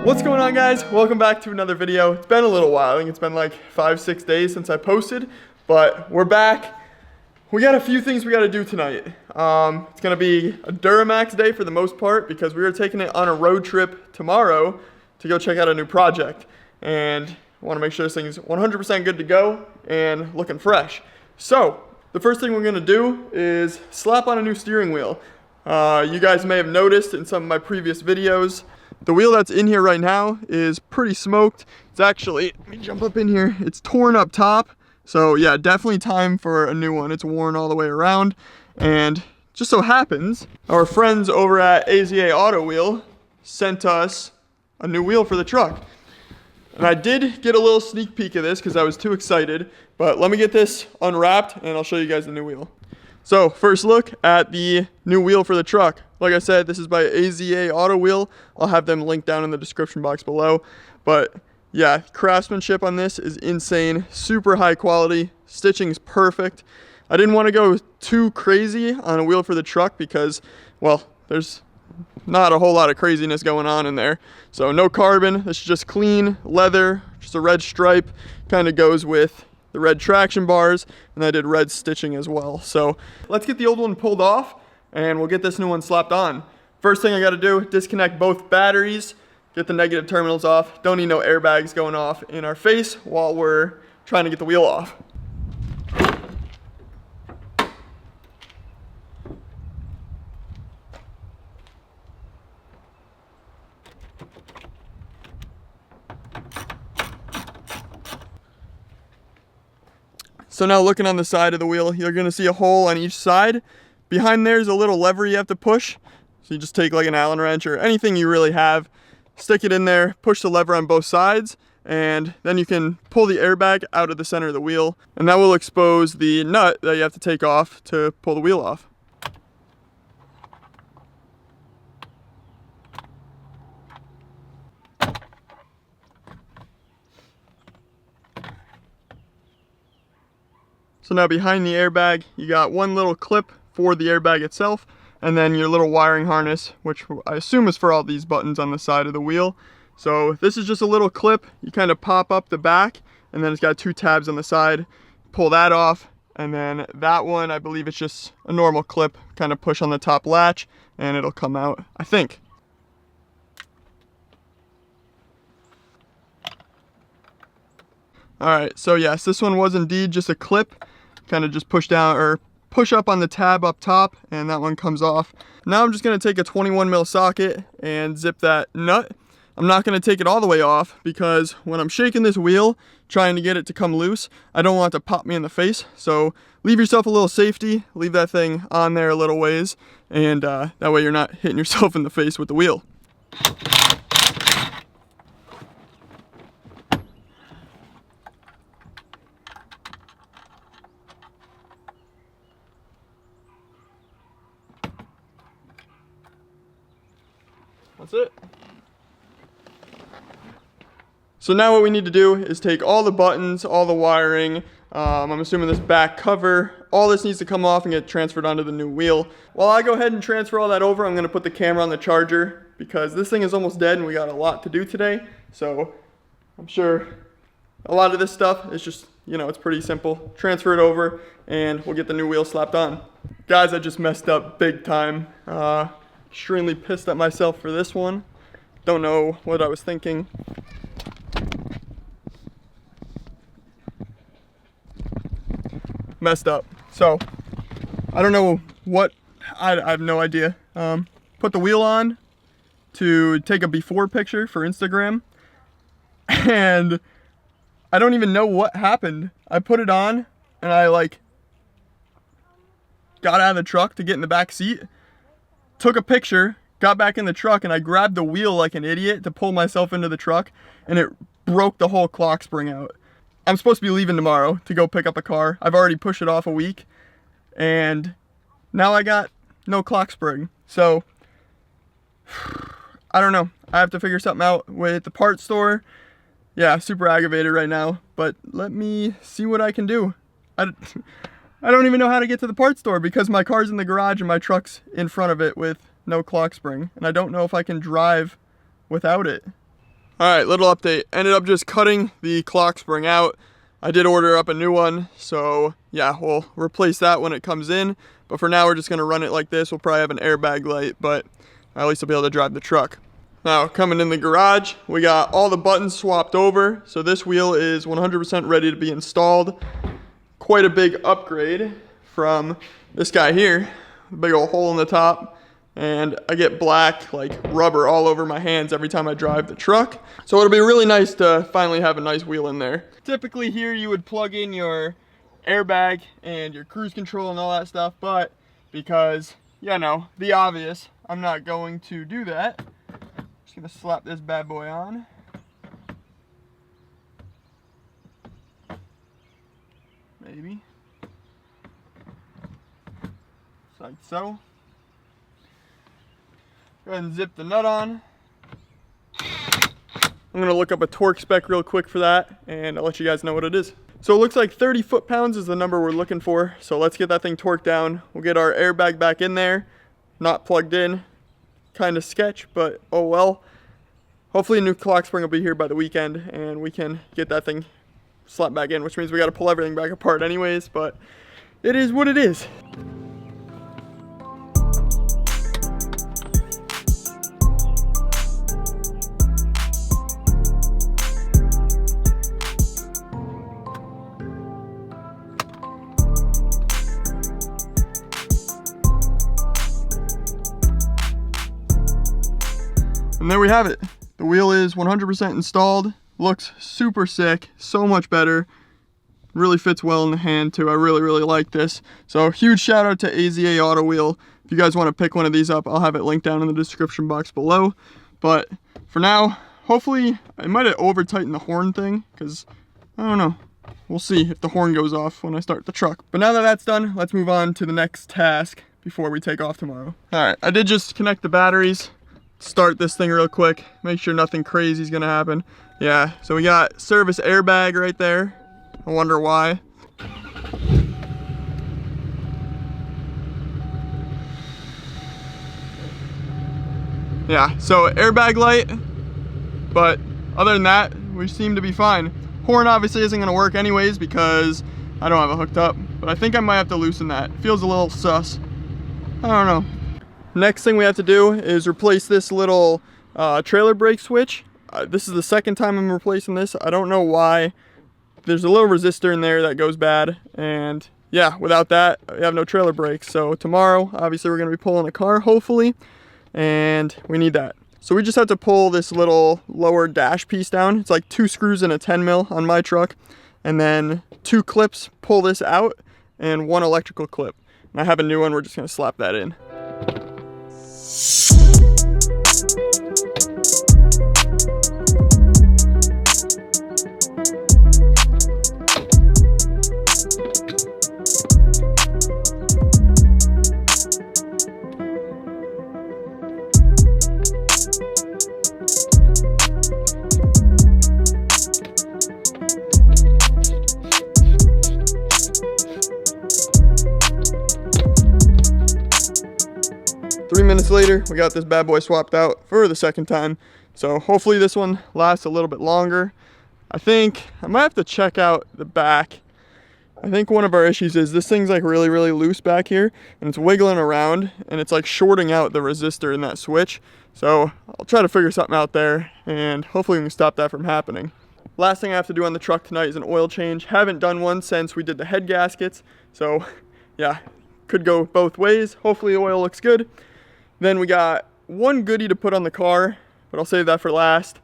What's going on, guys? Welcome back to another video. It's been a little while. I think it's been like 5-6 days since I posted, but we're back. We got a few things we got to do tonight. It's gonna be a Duramax day for the most part because we are taking it on a road trip tomorrow to go check out a new project, and I want to make sure this thing's 100% good to go and looking fresh. So the first thing we're gonna do is slap on a new steering wheel. You guys may have noticed in some of my previous videos, the wheel that's in here right now is pretty smoked. It's actually, let me jump up in here, it's torn up top. So yeah, definitely time for a new one. It's worn all the way around. And just so happens, our friends over at AZA Auto Wheel sent us a new wheel for the truck. And I did get a little sneak peek of this because I was too excited. But let me get this unwrapped and I'll show you guys the new wheel. So first look at the new wheel for the truck. Like I said, this is by AZA Auto Wheel. I'll have them linked down in the description box below. But yeah, craftsmanship on this is insane. Super high quality. Stitching is perfect. I didn't want to go too crazy on a wheel for the truck because, well, there's not a whole lot of craziness going on in there. So no carbon. This is just clean leather, just a red stripe. Kind of goes with the red traction bars, and I did red stitching as well. So let's get the old one pulled off and we'll get this new one slapped on. First thing I got to do, disconnect both batteries, get the negative terminals off. Don't need no airbags going off in our face while we're trying to get the wheel off. So now looking on the side of the wheel, you're gonna see a hole on each side. Behind there's a little lever you have to push. So you just take like an Allen wrench or anything you really have, stick it in there, push the lever on both sides, and then you can pull the airbag out of the center of the wheel, and that will expose the nut that you have to take off to pull the wheel off. So now behind the airbag, you got one little clip for the airbag itself, and then your little wiring harness, which I assume is for all these buttons on the side of the wheel. So this is just a little clip. You kind of pop up the back, and then it's got two tabs on the side. Pull that off, and then that one, I believe it's just a normal clip. Kind of push on the top latch, and it'll come out, I think. All right, so yes, this one was indeed just a clip. Kind of just push down or push up on the tab up top, and that one comes off. Now I'm just gonna take a 21 mil socket and zip that nut. I'm not gonna take it all the way off because when I'm shaking this wheel, trying to get it to come loose, I don't want it to pop me in the face. So leave yourself a little safety, leave that thing on there a little ways, and that way you're not hitting yourself in the face with the wheel. That's it. So now what we need to do is take all the buttons, all the wiring, I'm assuming this back cover, all this needs to come off and get transferred onto the new wheel. While I go ahead and transfer all that over, I'm gonna put the camera on the charger because this thing is almost dead and we got a lot to do today. So I'm sure a lot of this stuff is just, you know, it's pretty simple. Transfer it over and we'll get the new wheel slapped on. Guys, I just messed up big time. Extremely pissed at myself for this one. Don't know what I was thinking. Messed up. So I don't know what, I have no idea. Put the wheel on to take a before picture for Instagram, and I don't even know what happened. I put it on and I like got out of the truck to get in the back seat, took a picture, got back in the truck, and I grabbed the wheel like an idiot to pull myself into the truck, and it broke the whole clock spring out. I'm supposed to be leaving tomorrow to go pick up a car. I've already pushed it off a week, and now I got no clock spring. So I don't know. I have to figure something out with the parts store. Yeah, super aggravated right now, but let me see what I can do. I don't even know how to get to the parts store because my car's in the garage and my truck's in front of it with no clock spring, and I don't know if I can drive without it. Alright, little update. Ended up just cutting the clock spring out. I did order up a new one, so yeah, we'll replace that when it comes in. But for now, we're just going to run it like this. We'll probably have an airbag light, but at least I'll be able to drive the truck. Now, coming in the garage, we got all the buttons swapped over. So this wheel is 100% ready to be installed. Quite a big upgrade from this guy here. Big old hole in the top. And I get black like rubber all over my hands every time I drive the truck. So it'll be really nice to finally have a nice wheel in there. Typically here you would plug in your airbag and your cruise control and all that stuff, but because, you know, the obvious, I'm not going to do that. Just gonna slap this bad boy on. Maybe. Just like so. Go ahead and zip the nut on. I'm gonna look up a torque spec real quick for that, and I'll let you guys know what it is. So it looks like 30 foot-pounds is the number we're looking for. So let's get that thing torqued down. We'll get our airbag back in there, not plugged in. Kind of sketch, but oh well. Hopefully a new clock spring will be here by the weekend, and we can get that thing slapped back in, which means we gotta pull everything back apart anyways, but it is what it is. And there we have it. The wheel is 100% installed. Looks super sick, so much better. Really fits well in the hand too. I really like this. So huge shout out to AZA Auto Wheel. If you guys want to pick one of these up, I'll have it linked down in the description box below. But for now, hopefully, I might have over tightened the horn thing, because I don't know. We'll see if the horn goes off when I start the truck. But now that that's done, let's move on to the next task before we take off tomorrow. Alright, I did just connect the batteries. Start this thing real quick, make sure nothing crazy is gonna happen. Yeah, so we got service airbag right there. I wonder why. Yeah, so airbag light, but other than that, we seem to be fine. Horn obviously isn't gonna work anyways because I don't have it hooked up, but I think I might have to loosen that. It feels a little sus. I don't know. Next thing we have to do is replace this little trailer brake switch. This is the second time I'm replacing this. I don't know why. There's a little resistor in there that goes bad, and yeah, without that, we have no trailer brakes. So tomorrow, obviously we're gonna be pulling a car, hopefully, and we need that. So we just have to pull this little lower dash piece down. It's like 2 screws and a 10 mil on my truck, and then 2 clips pull this out, and 1 electrical clip. And I have a new one, we're just gonna slap that in. 3 minutes later, we got this bad boy swapped out for the second time. So hopefully this one lasts a little bit longer. I think I might have to check out the back. I think one of our issues is this thing's like really loose back here, and it's wiggling around, and it's like shorting out the resistor in that switch. So I'll try to figure something out there, and hopefully we can stop that from happening. Last thing I have to do on the truck tonight is an oil change. Haven't done one since we did the head gaskets. So yeah, could go both ways. Hopefully the oil looks good. Then we got one goodie to put on the car, but I'll save that for last.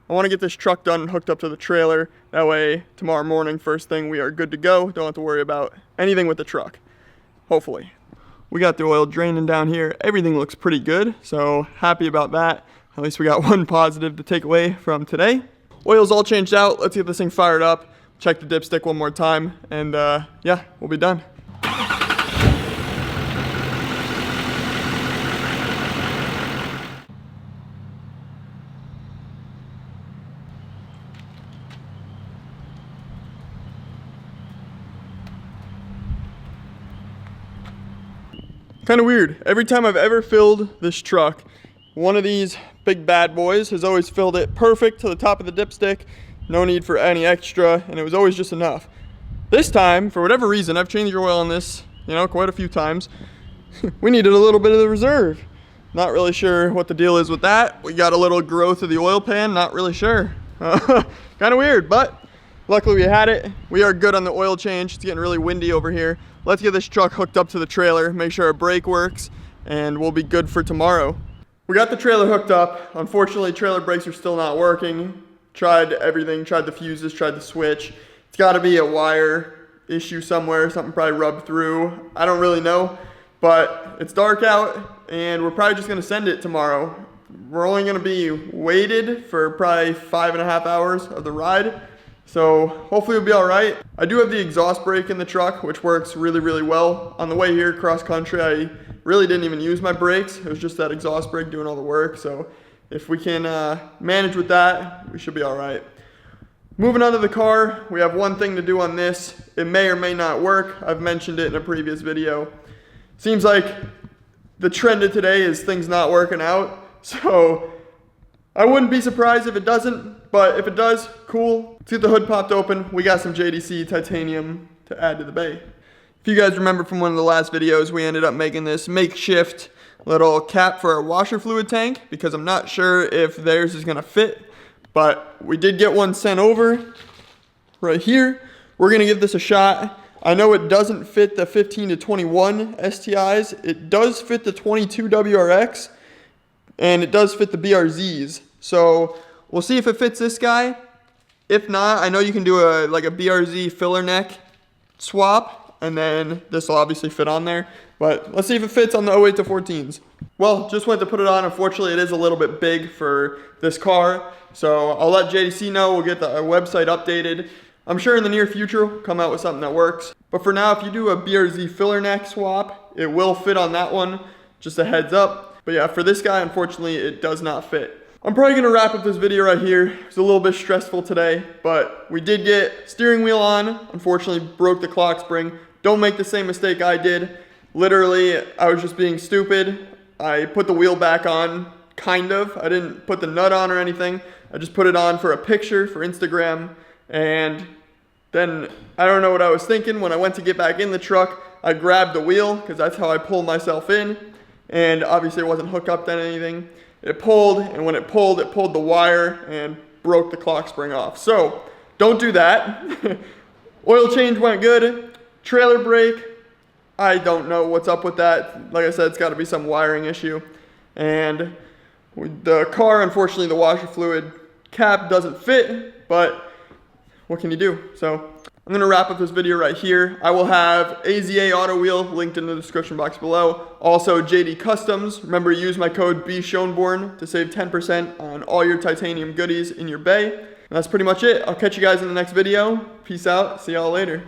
I want to get this truck done and hooked up to the trailer. That way, tomorrow morning, first thing, we are good to go. Don't have to worry about anything with the truck, hopefully. We got the oil draining down here. Everything looks pretty good, so happy about that. At least we got one positive to take away from today. Oil's all changed out. Let's get this thing fired up. Check the dipstick one more time, and yeah, we'll be done. Kind of weird. Every time I've ever filled this truck, One of these big bad boys has always filled it perfect to the top of the dipstick. No need for any extra, and it was always just enough. This time, for whatever reason, I've changed oil on this, quite a few times. We needed a little bit of the reserve. Not really sure what the deal is with that. We got a little growth of the oil pan, not really sure. Kind of weird, but luckily we had it. We are good on the oil change. It's getting really windy over here. Let's get this truck hooked up to the trailer, make sure our brake works, and we'll be good for tomorrow. We got the trailer hooked up. Unfortunately, trailer brakes are still not working. Tried everything, tried the fuses, tried the switch. It's gotta be a wire issue somewhere, something probably rubbed through. I don't really know, but it's dark out and we're probably just gonna send it tomorrow. We're only gonna be weighted for probably 5.5 hours of the ride. So hopefully it'll be all right. I do have the exhaust brake in the truck, which works really, really well. On the way here cross country, I really didn't even use my brakes. It was just that exhaust brake doing all the work. So if we can manage with that, we should be all right. Moving on to the car, we have one thing to do on this. It may or may not work. I've mentioned it in a previous video. Seems like the trend of today is things not working out. So I wouldn't be surprised if it doesn't, but if it does, cool. Let's get the hood popped open. We got some JDC titanium to add to the bay. If you guys remember from one of the last videos, we ended up making this makeshift little cap for our washer fluid tank because I'm not sure if theirs is gonna fit, but we did get one sent over right here. We're gonna give this a shot. I know it doesn't fit the 15 to 21 STIs. It does fit the 22 WRX, and it does fit the BRZs. So we'll see if it fits this guy. If not, I know you can do a BRZ filler neck swap, and then this will obviously fit on there. But let's see if it fits on the 08 to 14s. Well, just went to put it on. Unfortunately, it is a little bit big for this car. So I'll let JDC know. We'll get the website updated. I'm sure in the near future we'll come out with something that works. But for now, if you do a BRZ filler neck swap, it will fit on that one. Just a heads up. But yeah, for this guy, unfortunately, it does not fit. I'm probably gonna wrap up this video right here. It's a little bit stressful today, but we did get steering wheel on. Unfortunately, broke the clock spring. Don't make the same mistake I did. Literally, I was just being stupid. I put the wheel back on, kind of. I didn't put the nut on or anything. I just put it on for a picture for Instagram. And then I don't know what I was thinking. When I went to get back in the truck, I grabbed the wheel because that's how I pull myself in. And obviously it wasn't hooked up to anything. It pulled, and when it pulled the wire and broke the clock spring off. So don't do that. Oil change went good. Trailer brake, I don't know what's up with that. Like I said, it's got to be some wiring issue. And the car, unfortunately, the washer fluid cap doesn't fit, but what can you do? So I'm gonna wrap up this video right here. I will have AZA Auto Wheel linked in the description box below. Also JD Customs. Remember, use my code BSchoenborn to save 10% on all your titanium goodies in your bay. And that's pretty much it. I'll catch you guys in the next video. Peace out. See y'all later.